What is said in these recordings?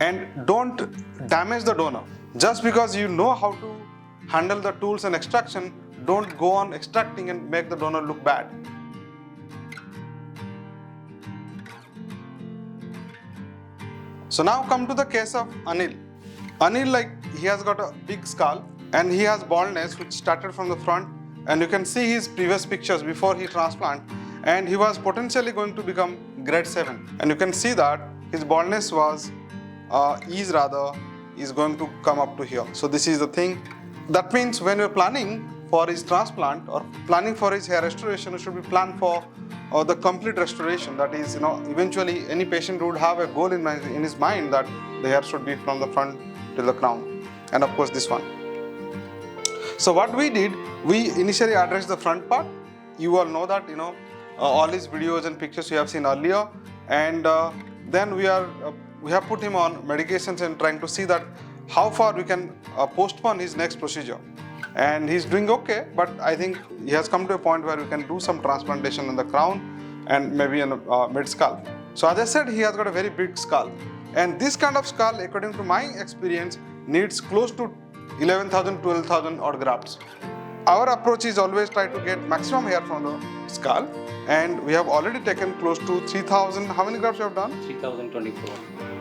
and don't damage the donor. Just because you know how to handle the tools and extraction, don't go on extracting and make the donor look bad. So now come to the case of Anil. Anil, he has got a big skull and he has baldness which started from the front, and you can see his previous pictures before he transplant, and he was potentially going to become grade 7, and you can see that his baldness was is going to come up to here. So this is the thing. That means when you're planning for his transplant or planning for his hair restoration, you should be planned for the complete restoration. That is, eventually any patient would have a goal in his mind that the hair should be from the front till the crown, and of course this one. So what we did, we initially addressed the front part. You all know that, all his videos and pictures you have seen earlier, and then we have put him on medications and trying to see that how far we can postpone his next procedure. And he's doing okay, but I think he has come to a point where we can do some transplantation in the crown and maybe in the mid-skull. So as I said, he has got a very big skull, and this kind of skull, according to my experience, needs close to 11,000, 12,000 odd grafts. Our approach is always try to get maximum hair from the skull, and we have already taken close to 3,000. How many grafts you have done? 3,024.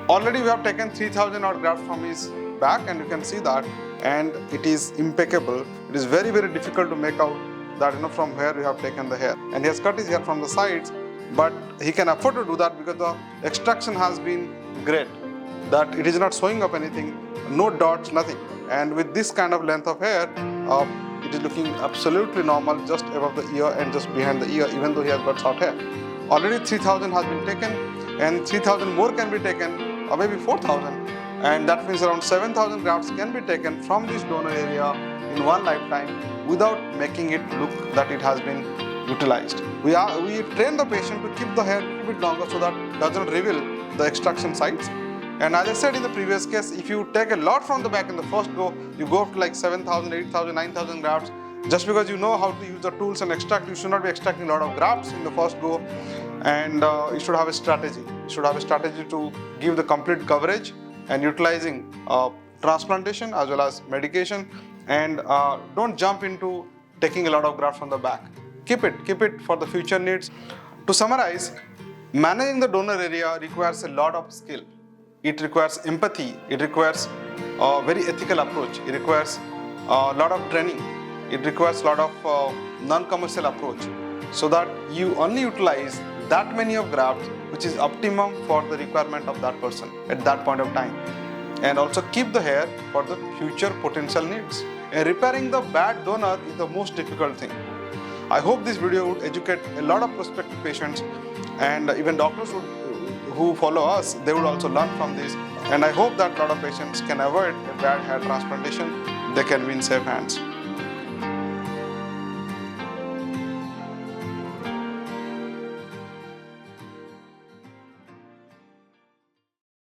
Already we have taken 3,000 odd grafts from his back, and you can see that, and it is impeccable. It is very, very difficult to make out that from where we have taken the hair. And he has cut his hair from the sides, but he can afford to do that because the extraction has been great, that it is not showing up anything, no dots, nothing. And with this kind of length of hair, it is looking absolutely normal just above the ear and just behind the ear, even though he has got short hair. Already 3,000 has been taken, and 3,000 more can be taken, or maybe 4,000. And that means around 7,000 grafts can be taken from this donor area in one lifetime without making it look that it has been utilized. We train the patient to keep the hair a little bit longer so that it doesn't reveal the extraction sites. And as I said in the previous case, if you take a lot from the back in the first go, you go up to like 7,000, 8,000, 9,000 grafts. Just because you know how to use the tools and extract, you should not be extracting a lot of grafts in the first go. And you should have a strategy. You should have a strategy to give the complete coverage and utilizing transplantation as well as medication. And don't jump into taking a lot of graft from the back. Keep it for the future needs. To summarize, managing the donor area requires a lot of skill. It requires empathy. It requires a very ethical approach. It requires a lot of training. It requires a lot of non-commercial approach, so that you only utilize that many of grafts which is optimum for the requirement of that person at that point of time, and also keep the hair for the future potential needs. And repairing the bad donor is the most difficult thing. I hope this video would educate a lot of prospective patients, and even doctors who follow us, they would also learn from this. And I hope that a lot of patients can avoid a bad hair transplantation. They can be in safe hands.